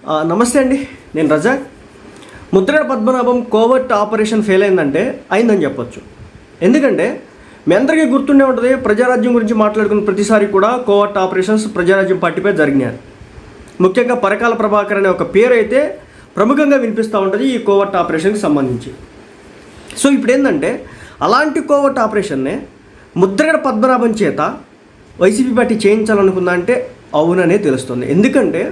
నమస్తే అండి, నేను Razak. Mudragada Padmanabham covert operation fail అయిందని చెప్పొచ్చు. ఎందుకంటే మీ అందరికీ గుర్తుండే ఉంటుంది, ప్రజారాజ్యం గురించి మాట్లాడుకున్న ప్రతిసారి కూడా కోవర్ట్ ఆపరేషన్స్ ప్రజారాజ్యం పార్టీపై జరిగినాయి. ముఖ్యంగా పరకాల ప్రభాకర్ అనే ఒక పేరు అయితే ప్రముఖంగా వినిపిస్తూ ఉంటుంది ఈ కోవర్ట్ ఆపరేషన్కి సంబంధించి. సో ఇప్పుడు ఏంటంటే అలాంటి కోవర్ట్ ఆపరేషన్నే ముద్రగడ పద్మనాభం చేత వైసీపీ పార్టీ చేయించాలనుకుందా అంటే అవుననే తెలుస్తుంది. ఎందుకంటే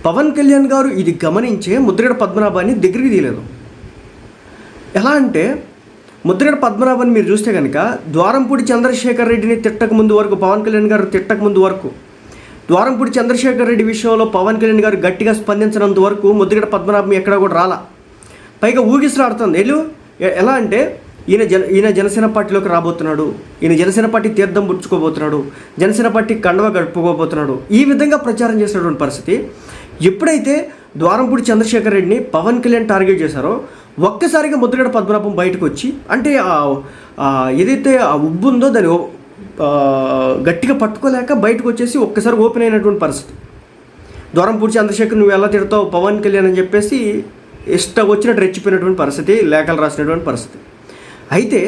పవన్ కళ్యాణ్ గారు ఇది గమనించే ముద్రగడ పద్మనాభాన్ని దగ్గరికి తీయలేదు. ఎలా అంటే ముద్రగడ పద్మనాభాన్ని మీరు చూస్తే కనుక ద్వారంపూడి చంద్రశేఖర్ రెడ్డిని తిట్టక ముందు వరకు, పవన్ కళ్యాణ్ గారు తిట్టక ముందు వరకు, ద్వారంపూడి చంద్రశేఖర్ రెడ్డి విషయంలో పవన్ కళ్యాణ్ గారు గట్టిగా స్పందించినంత వరకు ముద్రగడ పద్మనాభం ఎక్కడా కూడా రాలా. పైగా ఊగిసలాడుతుంది. ఎలా అంటే ఈయన జనసేన పార్టీలోకి రాబోతున్నాడు, ఈయన జనసేన పార్టీ తీర్థం పుచ్చుకోబోతున్నాడు, జనసేన పార్టీ కండవ గడుపుకోబోతున్నాడు, ఈ విధంగా ప్రచారం చేసినటువంటి పరిస్థితి. ఎప్పుడైతే ద్వారంపూడి చంద్రశేఖర్ రెడ్డిని పవన్ కళ్యాణ్ టార్గెట్ చేశారో ఒక్కసారిగా ముద్రగడ పద్మనాభం బయటకు వచ్చి, అంటే ఏదైతే ఆ ఉబ్బు ఉందో దాన్ని గట్టిగా పట్టుకోలేక బయటకు వచ్చేసి ఒక్కసారి ఓపెన్ అయినటువంటి పరిస్థితి. ద్వారంపూడి చంద్రశేఖర్ నువ్వు ఎలా తిడతావు పవన్ కళ్యాణ్ అని చెప్పేసి ఇష్టం వచ్చినట్టు రెచ్చిపోయినటువంటి పరిస్థితి, లేఖలు రాసినటువంటి పరిస్థితి. అయితే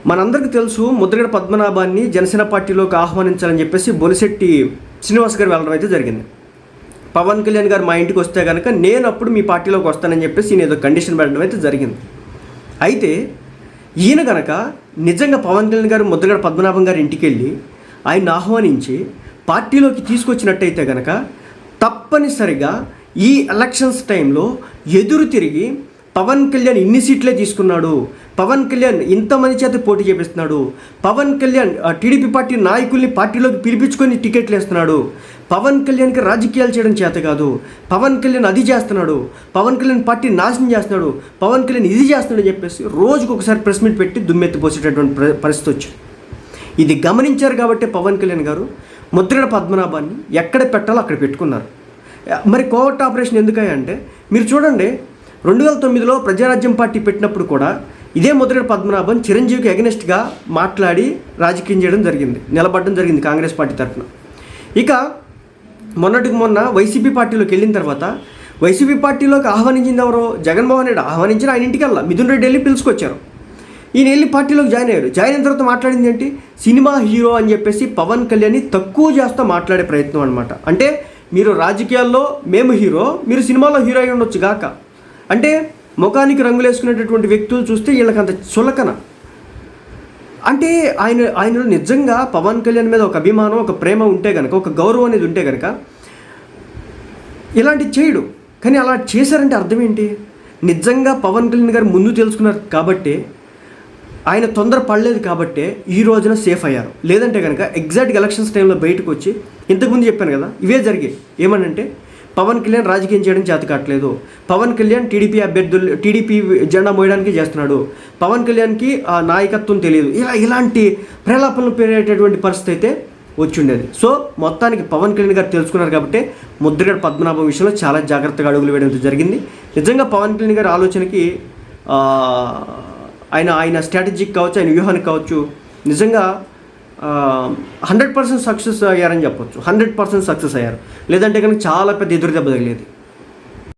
మనందరికీ తెలుసు ముద్రగడ పద్మనాభాన్ని జనసేన పార్టీలోకి ఆహ్వానించాలని చెప్పేసి బొలిశెట్టి శ్రీనివాస్ గారు వెళ్ళడం అయితే జరిగింది. పవన్ కళ్యాణ్ గారు మా ఇంటికి వస్తే కనుక నేను అప్పుడు మీ పార్టీలోకి వస్తానని చెప్పేసి ఈయన ఏదో కండిషన్ పెట్టడం అయితే జరిగింది. అయితే ఈయన కనుక నిజంగా పవన్ కళ్యాణ్ గారు ముద్రగడ పద్మనాభం గారి ఇంటికి వెళ్ళి ఆయన్ని ఆహ్వానించి పార్టీలోకి తీసుకొచ్చినట్టయితే కనుక తప్పనిసరిగా ఈ ఎలక్షన్స్ టైంలో ఎదురు తిరిగి పవన్ కళ్యాణ్ ఇన్ని సీట్లే తీసుకున్నాడు, పవన్ కళ్యాణ్ ఇంతమంది చేత పోటీ చేపిస్తున్నాడు, పవన్ కళ్యాణ్ టీడీపీ పార్టీ నాయకుల్ని పార్టీలోకి పిలిపించుకొని టికెట్లు వేస్తున్నాడు, పవన్ కళ్యాణ్కి రాజకీయాలు చేయడం చేత కాదు, పవన్ కళ్యాణ్ అది చేస్తున్నాడు, పవన్ కళ్యాణ్ పార్టీ నాశనం చేస్తున్నాడు, పవన్ కళ్యాణ్ ఇది చేస్తున్నాడు అని చెప్పేసి రోజుకు ఒకసారి ప్రెస్ మీట్ పెట్టి దుమ్మెత్తిపోసేటటువంటి పరిస్థితి వచ్చింది. ఇది గమనించారు కాబట్టి పవన్ కళ్యాణ్ గారు ముద్రగడ పద్మనాభాన్ని ఎక్కడ పెట్టాలో అక్కడ పెట్టుకున్నారు. మరి కోవర్ట్ ఆపరేషన్ ఎందుకంటే మీరు చూడండి, 2009లో ప్రజారాజ్యం పార్టీ పెట్టినప్పుడు కూడా ఇదే ముద్రగడ పద్మనాభం చిరంజీవికి అగెనిస్ట్గా మాట్లాడి రాజకీయం చేయడం జరిగింది, నిలబడడం జరిగింది కాంగ్రెస్ పార్టీ తరఫున. ఇక మొన్నటికి మొన్న వైసీపీ పార్టీలోకి వెళ్ళిన తర్వాత వైసీపీ పార్టీలోకి ఆహ్వానించింది ఎవరో జగన్మోహన్ రెడ్డి ఆహ్వానించిన ఆయన ఇంటికి వెళ్ళా మిథున్ రెడ్డి వెళ్ళి పిలుచుకొచ్చారు. ఈయన వెళ్ళి పార్టీలోకి జాయిన్ అయ్యారు. జాయిన్ అయిన తర్వాత మాట్లాడింది ఏంటి, సినిమా హీరో అని చెప్పేసి పవన్ కళ్యాణ్ని తక్కువ చేస్తూ మాట్లాడే ప్రయత్నం అనమాట. అంటే మీరు రాజకీయాల్లో మేము హీరో, మీరు సినిమాలో హీరో అయి ఉండొచ్చు గాక, అంటే ముఖానికి రంగులు వేసుకునేటటువంటి వ్యక్తులు చూస్తే వీళ్ళకంత చులకన. అంటే ఆయనలో నిజంగా పవన్ కళ్యాణ్ మీద ఒక అభిమానం, ఒక ప్రేమ ఉంటే కనుక, ఒక గౌరవం అనేది ఉంటే కనుక ఇలాంటివి చేయడు. కానీ అలా చేశారంటే అర్థం ఏంటి, నిజంగా పవన్ కళ్యాణ్ గారు ముందు తెలుసుకున్నారు కాబట్టి, ఆయన తొందర పడలేదు కాబట్టే ఈ రోజున సేఫ్ అయ్యారు. లేదంటే కనుక ఎగ్జాక్ట్గా ఎలక్షన్స్ టైంలో బయటకు వచ్చి, ఇంతకుముందు చెప్పాను కదా ఇవే జరిగాయి. ఏమనంటే పవన్ కళ్యాణ్ రాజకీయం చేయడం చేత కావట్లేదు, పవన్ కళ్యాణ్ టీడీపీ జెండా మోయడానికి చేస్తున్నాడు, పవన్ కళ్యాణ్కి ఆ నాయకత్వం తెలియదు, ఇలాంటి ప్రేలాపనలు పెరిగేటటువంటి పరిస్థితి అయితే వచ్చిండేది. సో మొత్తానికి పవన్ కళ్యాణ్ గారు తెలుసుకున్నారు కాబట్టి ముద్రగడ పద్మనాభం విషయంలో చాలా జాగ్రత్తగా అడుగులు వేయడం జరిగింది. నిజంగా పవన్ కళ్యాణ్ గారి ఆలోచనకి ఆయన స్ట్రాటజీకి కావచ్చు, ఆయన వ్యూహానికి కావచ్చు, నిజంగా 100% సక్సెస్ అయ్యారని చెప్పొచ్చు. 100% సక్సెస్ అయ్యారు. లేదంటే కనుక చాలా పెద్ద ఎదురు దెబ్బ తగిలేది.